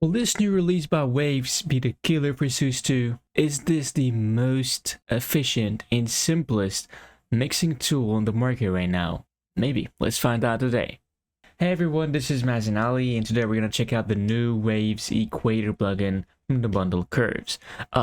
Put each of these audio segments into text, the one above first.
Will this new release by Waves be the killer for SUS 2? Is this the most efficient and simplest mixing tool on the market right now? Maybe. Let's find out today. Hey everyone, this is Mazen and today we're going to check out the new Waves Equator plugin from the bundle Curves.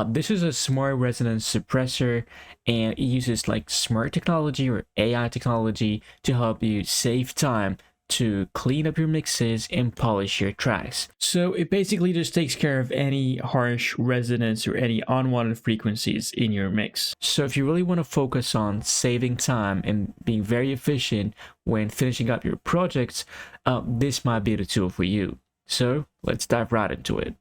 This is a smart resonance suppressor, and it uses like smart technology or AI technology to help you save time to clean up your mixes and polish your tracks. So it basically just takes care of any harsh resonance or any unwanted frequencies in your mix. So if you really want to focus on saving time and being very efficient when finishing up your projects, this might be the tool for you. So let's dive right into it.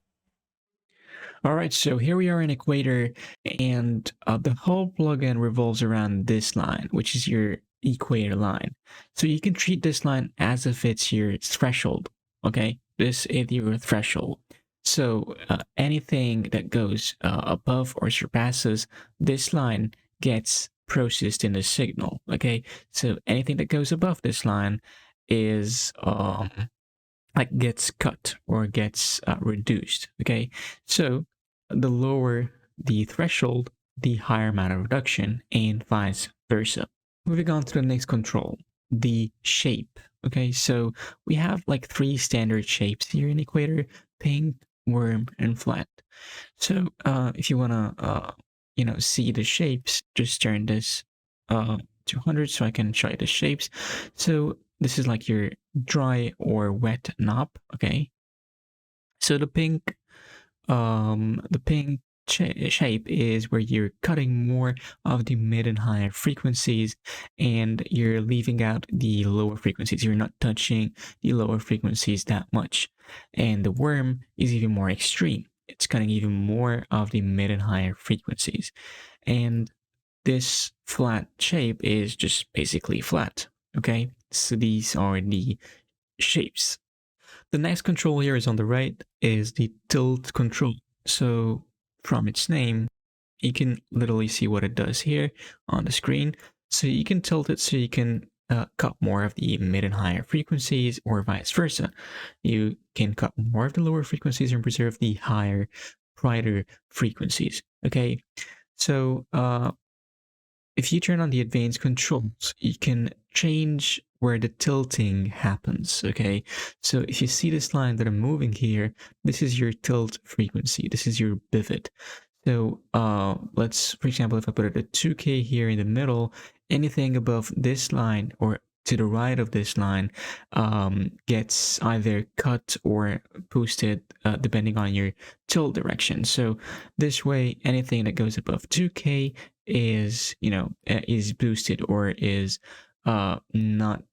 All right, so here we are in Equator, and the whole plugin revolves around this line, which is your equator line. So you can treat this line as if it's your threshold, okay? This is your threshold. So anything that goes above or surpasses this line gets processed in the signal, okay? So anything that goes above this line is like gets cut or gets reduced, okay? So the lower the threshold, the higher amount of reduction, and vice versa. Moving on to the next control, the shape. Okay, so we have like three standard shapes here in Equator: pink, worm, and flat. So if you wanna see the shapes, just turn this to 100 so I can show you the shapes. So this is like your dry or wet knob. Okay, so the pink shape is where you're cutting more of the mid and higher frequencies and you're leaving out the lower frequencies. You're not touching the lower frequencies that much. And the worm is even more extreme. It's cutting even more of the mid and higher frequencies. And this flat shape is just basically flat. Okay, so these are the shapes. The next control here is on the right, is the tilt control. So from its name, you can literally see what it does here on the screen. So you can tilt it so you can cut more of the mid and higher frequencies, or vice versa. You can cut more of the lower frequencies and preserve the higher, brighter frequencies. Okay, so if you turn on the advanced controls, you can change where the tilting happens, okay? So if you see this line that I'm moving here, this is your tilt frequency. This is your pivot. So let's, for example, if I put it at 2K here in the middle, anything above this line or to the right of this line gets either cut or boosted depending on your tilt direction. So this way, anything that goes above 2K is is boosted or is not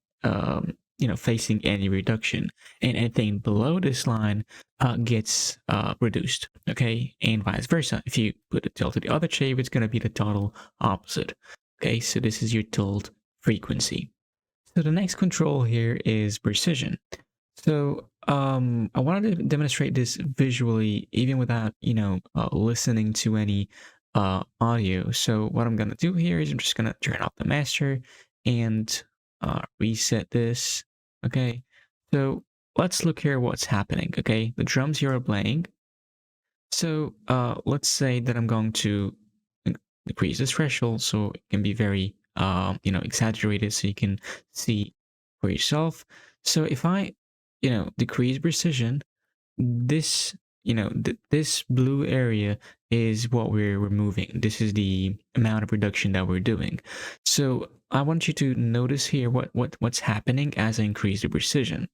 facing any reduction, and anything below this line gets reduced, okay, and vice versa. If you put the tilt to the other shape, it's going to be the total opposite. Okay, so this is your tilt frequency. So the next control here is precision. So I wanted to demonstrate this visually, even without listening to any audio. So what I'm gonna do here is I'm just gonna turn off the master and reset this. Okay, so let's look here what's happening. Okay, the drums here are playing. So let's say that I'm going to decrease this threshold so it can be very exaggerated so you can see for yourself. So if I decrease precision, this this blue area is what we're removing. This is the amount of reduction that we're doing. So I want you to notice here what's happening as I increase the precision.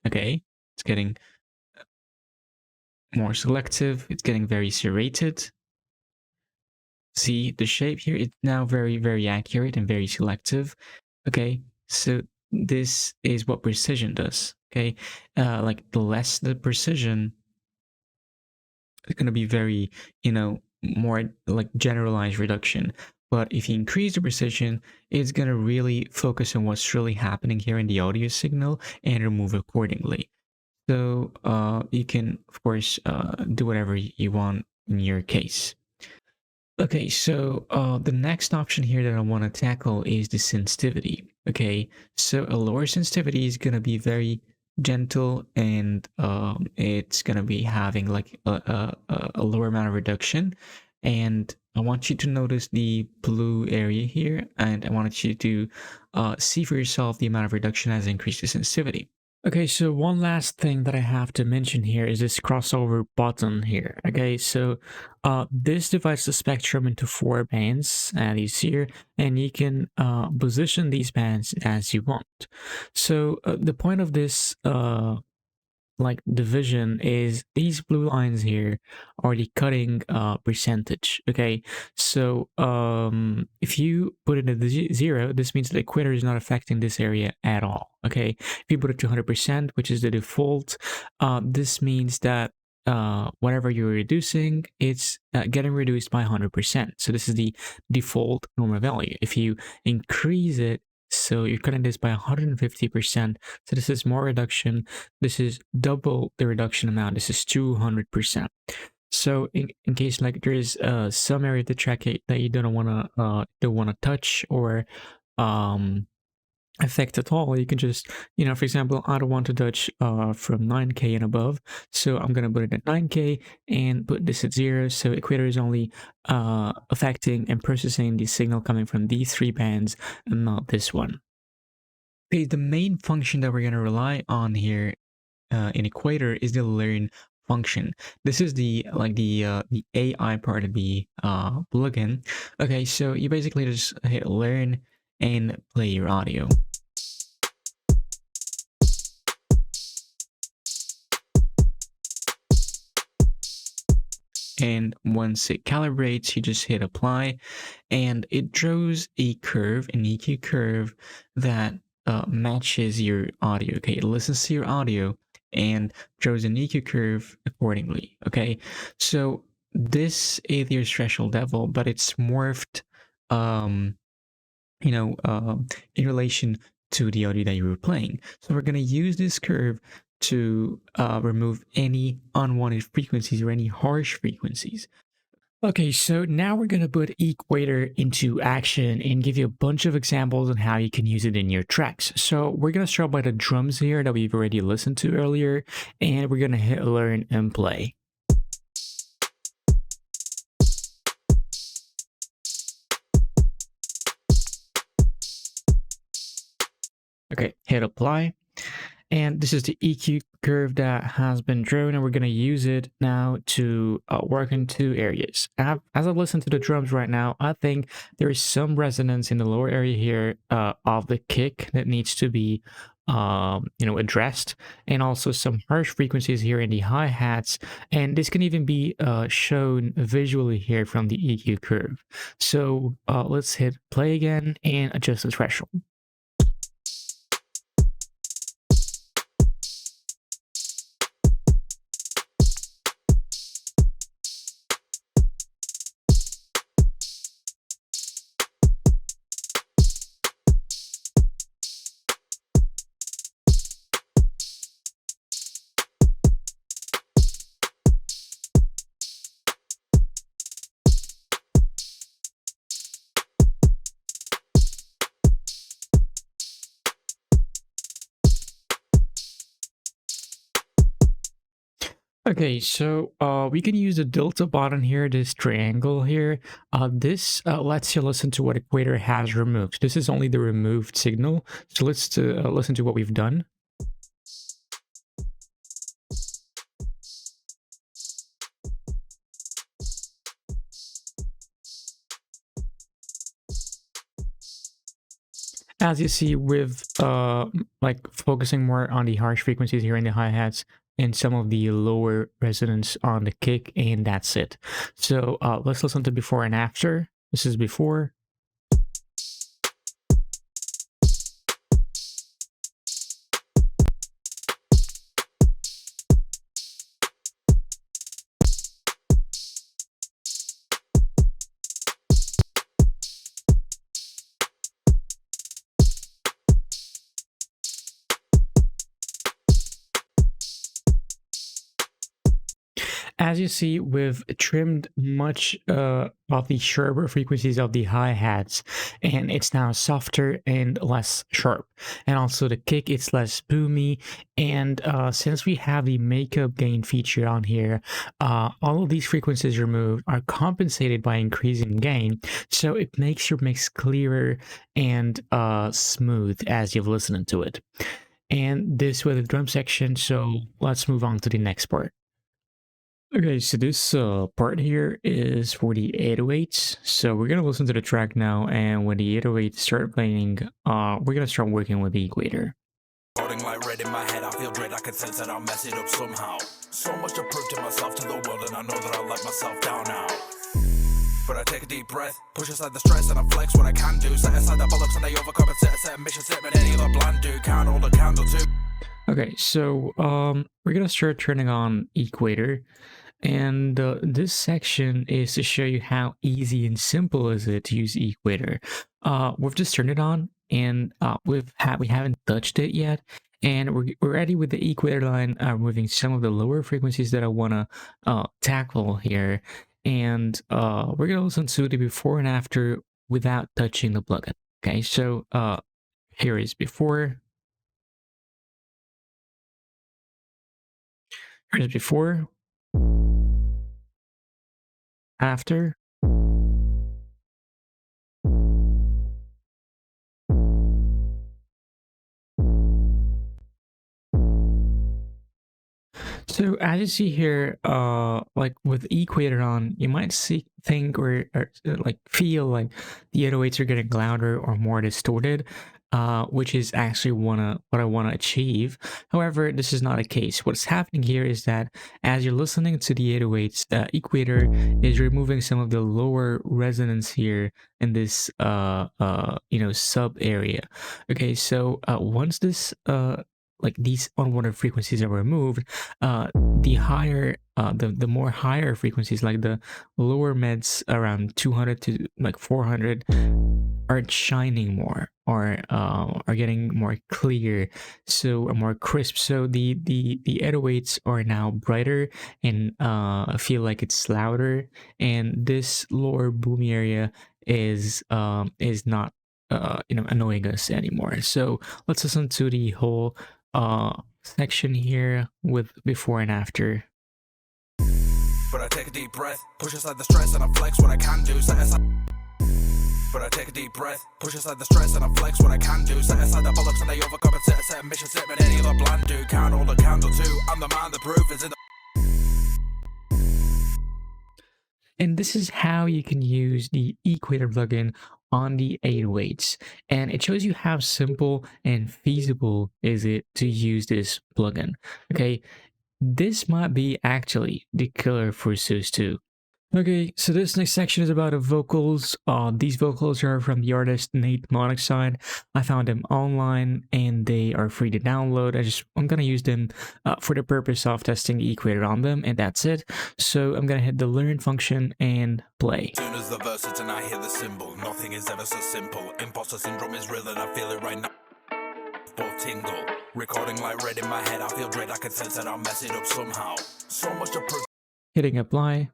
Okay, it's getting more selective, it's getting very serrated. See the shape here, it's now very accurate and very selective. Okay, so this is what precision does. Okay, like the less the precision, it's going to be very more like generalized reduction. But if you increase the precision, it's going to really focus on what's really happening here in the audio signal and remove accordingly. So you can of course do whatever you want in your case. Okay, so the next option here that I want to tackle is the sensitivity. Okay, so a lower sensitivity is going to be very gentle, and it's gonna be having like a lower amount of reduction. And I want you to notice the blue area here, and I want you to see for yourself the amount of reduction has increased the sensitivity. Okay, so one last thing that I have to mention here is this crossover button here. Okay, so this divides the spectrum into 4 bands, as you see here, and you can position these bands as you want. So the point of this like division is these blue lines here are the cutting percentage. Okay, so if you put it at the 0, this means the equator is not affecting this area at all. Okay, if you put it to 100%, which is the default, this means that whatever you're reducing, it's getting reduced by 100%. So this is the default normal value. If you increase it, so you're cutting this by 150%, so this is more reduction. This is double the reduction amount. This is 200%. So in case like there is some area of the track that you don't want to touch or affect at all, you can just, for example, I don't want to touch from 9K and above, so I'm gonna put it at 9K and put this at 0. So equator is only affecting and processing the signal coming from these 3 bands and not this one. Okay, the main function that we're going to rely on here in Equator is the learn function. This is the AI part of the plugin. Okay, so you basically just hit learn and play your audio. And once it calibrates, you just hit apply, and it draws a curve, an EQ curve that matches your audio. Okay, it listens to your audio and draws an EQ curve accordingly. Okay, so this is your threshold level, but it's morphed, in relation to the audio that you were playing. So we're gonna use this curve to remove any unwanted frequencies or any harsh frequencies. Okay, so now we're going to put Equator into action and give you a bunch of examples on how you can use it in your tracks. So we're going to start by the drums here that we've already listened to earlier, and we're going to hit learn and play. Okay, hit apply. And this is the EQ curve that has been drawn, and we're going to use it now to work in 2 areas. As I listen to the drums right now, I think there is some resonance in the lower area here of the kick that needs to be addressed, and also some harsh frequencies here in the hi-hats, and this can even be shown visually here from the EQ curve. So let's hit play again and adjust the threshold. Okay, so we can use the delta button here, this triangle here. This lets you listen to what Equator has removed. This is only the removed signal. So let's listen to what we've done. As you see, with like focusing more on the harsh frequencies here in the hi-hats and some of the lower resonance on the kick, and that's it. So let's listen to before and after. This is before. As you see, we've trimmed much of the sharper frequencies of the hi-hats, and it's now softer and less sharp. And also the kick, it's less boomy. And since we have the makeup gain feature on here, all of these frequencies removed are compensated by increasing gain. So it makes your mix clearer and smooth as you've listened to it. And this with the drum section, so let's move on to the next part. Okay, so this part here is for the 808s. So we're gonna listen to the track now, and when the 808s start playing, we're gonna start working with the equator. Recording like red in my head, I feel dread, I can sense that I'll mess it up somehow. So much to prove to myself, to the world, and I know that I'll let myself down now. But I take a deep breath, push aside the stress, and I flex what I can do. Set aside the bollocks and I overcompensate, set a mission statement, any other plan do. Can't hold a candle to. Okay, so we're gonna start turning on equator, and this section is to show you how easy and simple is it to use equator. We've just turned it on, and we haven't touched it yet, and we're ready with the equator line, removing some of the lower frequencies that I wanna tackle here, and we're gonna listen to the before and after without touching the plugin. Okay, so here is before. Here's before, after. So as you see here, like with equator on, you might think or like feel like the 808s are getting louder or more distorted, which is actually what I wanna achieve. However, this is not the case. What's happening here is that as you're listening to the 808s, equator is removing some of the lower resonance here in this sub area. Okay, so once this like these unwanted frequencies are removed, the higher the more higher frequencies, like the lower meds around 200 to like 400, are shining more, or are getting more clear, so more crisp. So the 808s are now brighter and feel like it's louder, and this lower boomy area is not annoying us anymore. So let's listen to the whole section here with before and after. But I take a deep breath, push aside the stress, and I flex what I can do. Set aside. But I take a deep breath, push aside the stress, and I flex what I can do. Set aside the bollocks and I overcompensate, set a mission statement, any other plan do. Can't hold a candle to. I'm the man, the proof is in the. And this is how you can use the equator plugin on the 808s, and it shows you how simple and feasible is it to use this plugin. Okay, this might be actually the killer for SUS 2. Okay, so this next section is about the vocals. These vocals are from the artist Nate Monoxide. I found them online and they are free to download. I'm gonna use them for the purpose of testing the equator on them, and that's it. So I'm gonna hit the learn function and play. Soon as the verse hits and I hear the symbol, nothing is ever so simple. Imposter syndrome is real and I feel it right now. Both tingle, recording like red in my head. I feel dread, I can sense that I'll mess it up somehow. So much to prove. Hitting apply.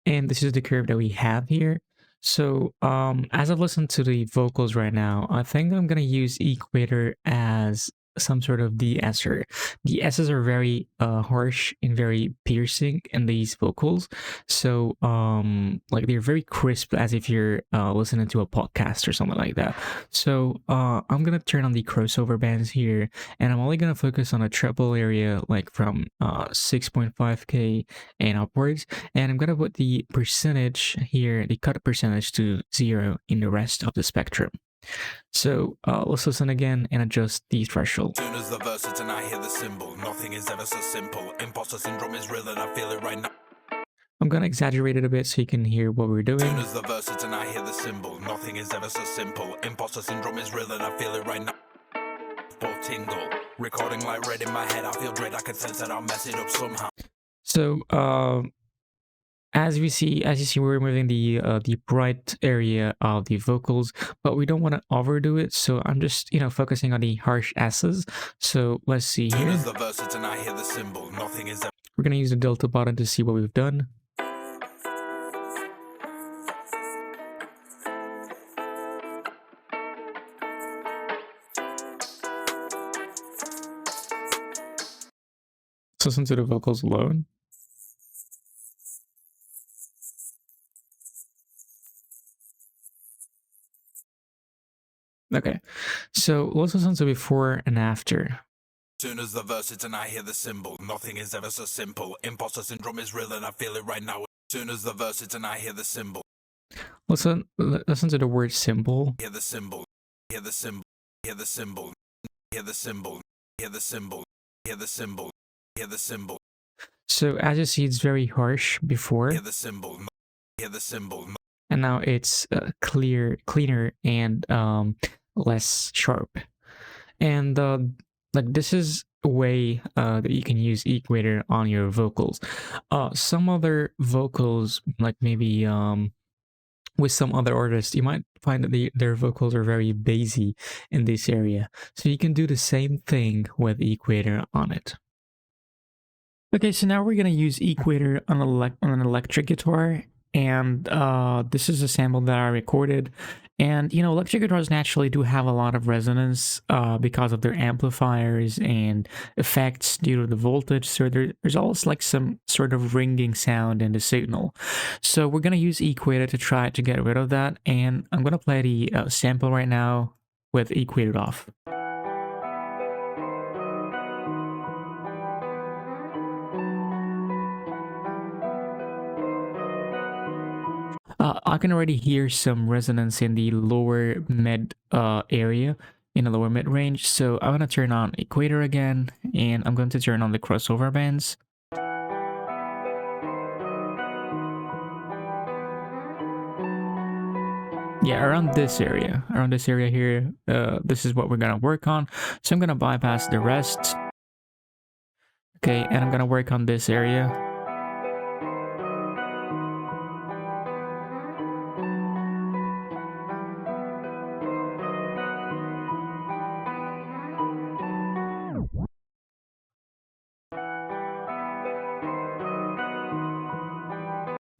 And this is the curve that we have here. So as I've listened to the vocals right now, I think I'm gonna use equator as some sort of de-esser. The S's are very harsh and very piercing in these vocals, so like they're very crisp, as if you're listening to a podcast or something like that. So I'm gonna turn on the crossover bands here, and I'm only gonna focus on a treble area, like from 6.5K and upwards, and I'm gonna put the percentage here, the cut percentage, to 0 in the rest of the spectrum. So let's listen again and adjust the threshold. Soon as the verse hits and I hear the symbol, nothing is ever so simple. Imposter syndrome is real and I feel it right now. I'm gonna exaggerate it a bit so you can hear what we're doing. Soon as the verse hits and I hear the symbol, nothing is ever so simple. Imposter syndrome is real and I feel it right now. Both tingle, recording like red in my head. I feel dread, I can sense that I'll mess it up somehow. So as you see, we're removing the bright area of the vocals, but we don't want to overdo it. So I'm just focusing on the harsh S's. So let's see here. Soon as the verse hits and I hear the symbol, nothing is ever. We're going to use the delta button to see what we've done. So listen to the vocals alone. Okay, so let's listen to before and after. Soon as the verse hits and I hear the symbol, nothing is ever so simple. Imposter syndrome is real and I feel it right now. Soon as the verse hits and I hear the symbol. Listen to the word symbol. Hear the symbol, hear the symbol, hear the symbol, hear the symbol, hear the symbol, hear the symbol, hear the symbol. So as you see, it's very harsh before. Hear the symbol, hear the symbol. And now it's cleaner, and less sharp. And like this is a way that you can use equator on your vocals. Some other vocals, like maybe with some other artists, you might find that their vocals are very bassy in this area. So you can do the same thing with equator on it. Okay, so now we're gonna use equator on an electric guitar, and this is a sample that I recorded. And you know, electric guitars naturally do have a lot of resonance because of their amplifiers and effects due to the voltage. So there's always like some sort of ringing sound in the signal. So we're gonna use equator to try to get rid of that. And I'm gonna play the sample right now with equator off. I can already hear some resonance in the lower mid area, in the lower mid range. So I'm going to turn on equator again, and I'm going to turn on the crossover bands. Yeah, around this area here, this is what we're going to work on. So I'm going to bypass the rest. Okay, and I'm going to work on this area.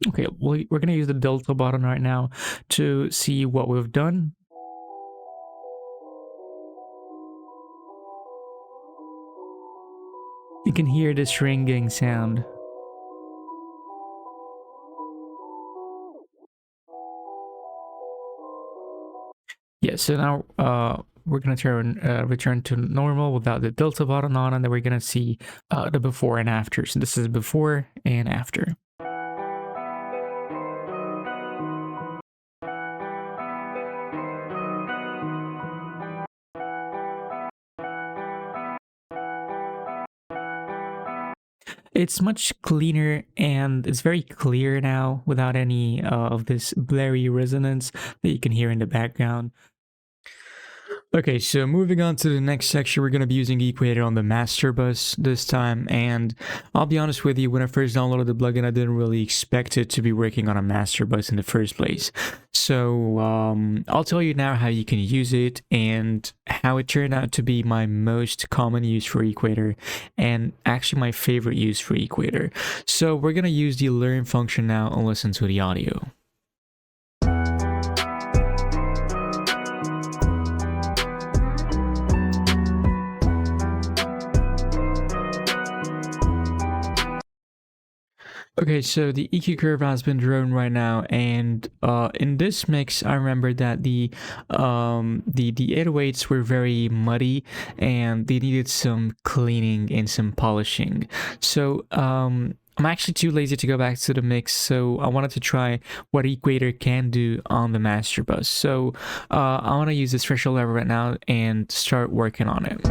Okay, we're going to use the delta button right now to see what we've done. You can hear this ringing sound. Yeah, so now we're going to return to normal without the delta button on, and then we're going to see the before and after. So this is before and after. It's much cleaner and it's very clear now without any of this blurry resonance that you can hear in the background. Okay, so moving on to the next section, we're going to be using equator on the master bus this time. And I'll be honest with you, when I first downloaded the plugin, I didn't really expect it to be working on a master bus in the first place. So I'll tell you now how you can use it and how it turned out to be my most common use for equator and actually my favorite use for equator. So we're going to use the learn function now and listen to the audio. Okay, so the EQ curve has been drawn right now, and in this mix, I remember that the 808s were very muddy, and they needed some cleaning and some polishing. So I'm actually too lazy to go back to the mix, so I wanted to try what equator can do on the master bus. So I want to use this threshold lever right now and start working on it.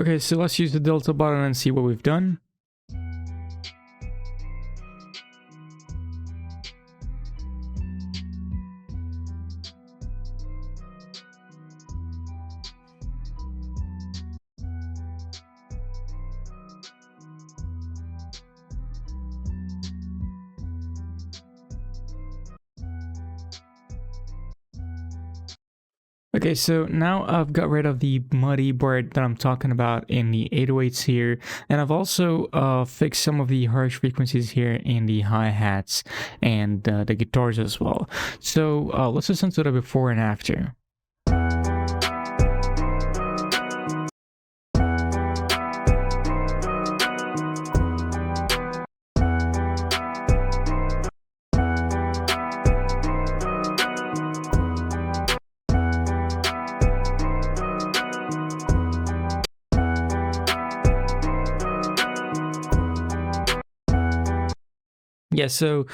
Okay, so let's use the delta button and see what we've done. Okay, so now I've got rid of the muddy board that I'm talking about in the 808s here, and I've also fixed some of the harsh frequencies here in the hi-hats and the guitars as well. So let's listen to the before and after. Yeah, so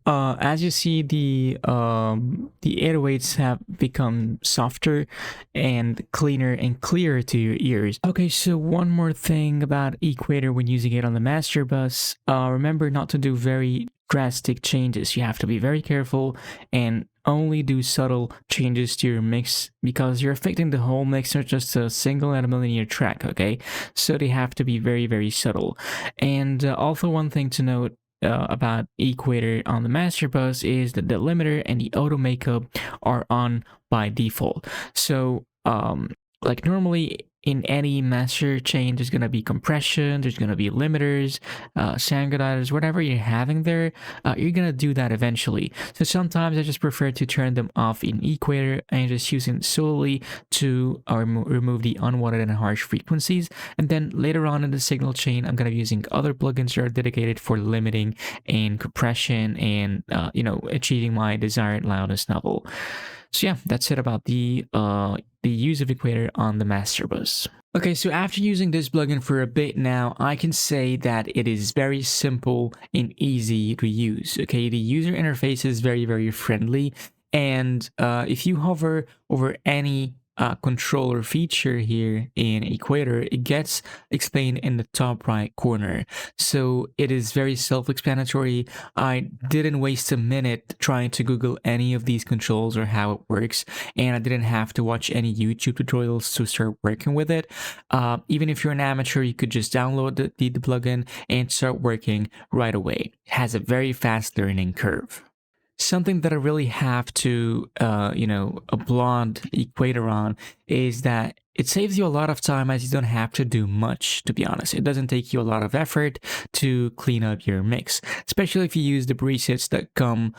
as you see, the 808s have become softer and cleaner and clearer to your ears. Okay, so one more thing about Equator when using it on the master bus. Remember not to do very drastic changes. You have to be very careful and only do subtle changes to your mix because you're affecting the whole mix, not just a single element in your track, okay? So they have to be very, very subtle. And also one thing to note about Equator on the master bus is that the limiter and the auto makeup are on by default. So like normally in any master chain, there's going to be compression, there's going to be limiters, sound gliders, whatever you're having there, you're going to do that eventually. So sometimes I just prefer to turn them off in Equator and just use it solely to remove the unwanted and harsh frequencies. And then later on in the signal chain, I'm going to be using other plugins that are dedicated for limiting and compression and, achieving my desired loudness level. So yeah, that's it about the use of Equator on the master bus. Okay, so after using this plugin for a bit now, I can say that it is very simple and easy to use. Okay, the user interface is very, very friendly. And if you hover over any controller feature here in Equator, it gets explained in the top right corner. So it is very self-explanatory. I didn't waste a minute trying to Google any of these controls or how it works, and I didn't have to watch any YouTube tutorials to start working with it. Even if you're an amateur, you could just download the plugin and start working right away. It has a very fast learning curve. Something that I really have to, applaud Equator on is that it saves you a lot of time as you don't have to do much, to be honest. It doesn't take you a lot of effort to clean up your mix, especially if you use the presets that come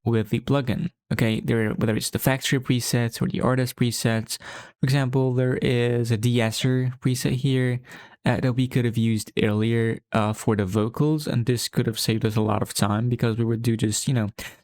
with the plugin. Okay, whether it's the factory presets or the artist presets. For example, there is a de-esser preset here that we could have used earlier for the vocals, and this could have saved us a lot of time because we would do just,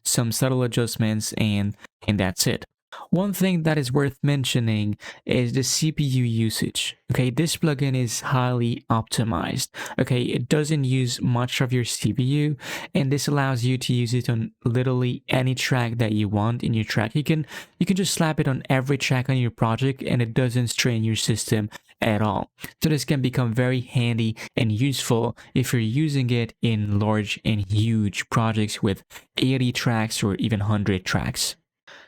some subtle adjustments and that's it. One thing that is worth mentioning is the CPU usage. Okay, this plugin is highly optimized. Okay, it doesn't use much of your CPU, and this allows you to use it on literally any track that you want in your track. You can just slap it on every track on your project, and it doesn't strain your system at all. So this can become very handy and useful if you're using it in large and huge projects with 80 tracks or even 100 tracks.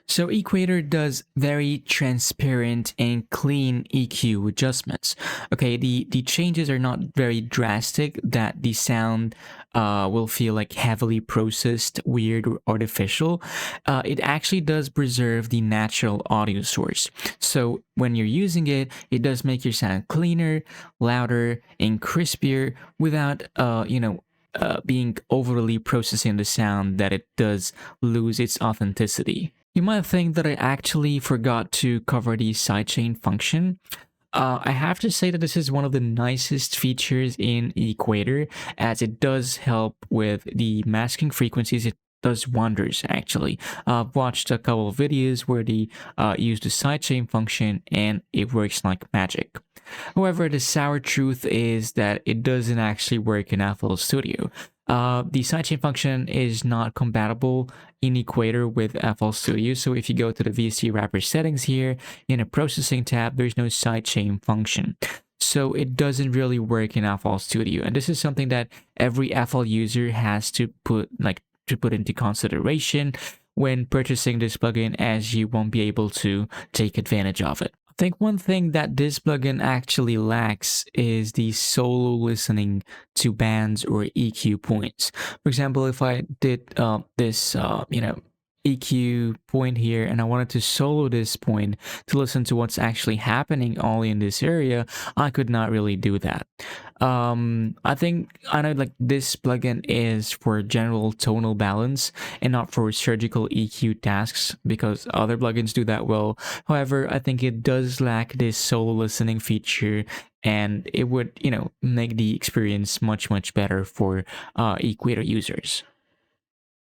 So Equator does very transparent and clean EQ adjustments. Okay, the changes are not very drastic that the sound will feel like heavily processed, weird, or artificial. It actually does preserve the natural audio source. So when you're using it, it does make your sound cleaner, louder, and crispier without, being overly processing the sound that it does lose its authenticity. You might think that I actually forgot to cover the sidechain function. I have to say that this is one of the nicest features in Equator, as it does help with the masking frequencies. It does wonders, actually. I've watched a couple of videos where they use the sidechain function, and it works like magic. However, the sour truth is that it doesn't actually work in FL Studio. The sidechain function is not compatible in Equator with FL Studio, so if you go to the VST wrapper settings here, in a processing tab, there's no sidechain function. so it doesn't really work in FL Studio. And this is something that every FL user has to put into consideration when purchasing this plugin, as you won't be able to take advantage of it. I think one thing that this plugin actually lacks is the solo listening to bands or EQ points. For example, if I did this, EQ point here, and I wanted to solo this point to listen to what's actually happening only in this area, I could not really do that. I know like this plugin is for general tonal balance and not for surgical EQ tasks, because other plugins do that well. However, I think it does lack this solo listening feature, and it would, make the experience much better for Equator users.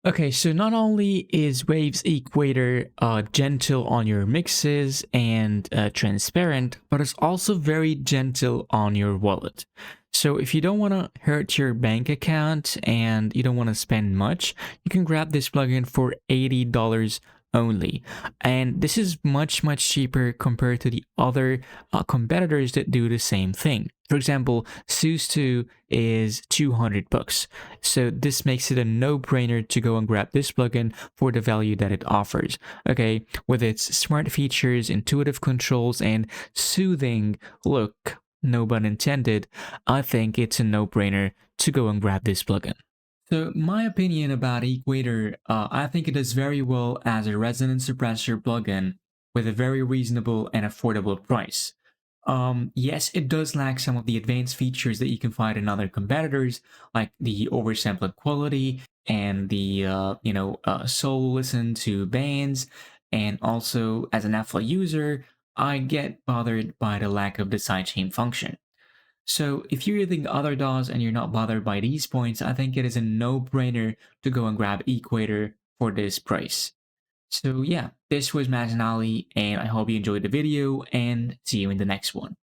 Okay, so not only is Waves Equator gentle on your mixes and transparent, but it's also very gentle on your wallet. So if you don't want to hurt your bank account and you don't want to spend much, you can grab this plugin for $80 only. And this is much cheaper compared to the other competitors that do the same thing. For example, Sus2 is 200 bucks. So this makes it a no-brainer to go and grab this plugin for the value that it offers. Okay, with its smart features, intuitive controls, and soothing look, no pun intended, I think it's a no-brainer to go and grab this plugin. So my opinion about Equator, I think it does very well as a resonance suppressor plugin with a very reasonable and affordable price. Yes, it does lack some of the advanced features that you can find in other competitors, like the oversampled quality and the solo listen to bands, and also as an FL user, I get bothered by the lack of the sidechain function. So if you're using other DAWs and you're not bothered by these points, I think it is a no-brainer to go and grab Equator for this price. So yeah, this was Mazen Ali, and I hope you enjoyed the video, and see you in the next one.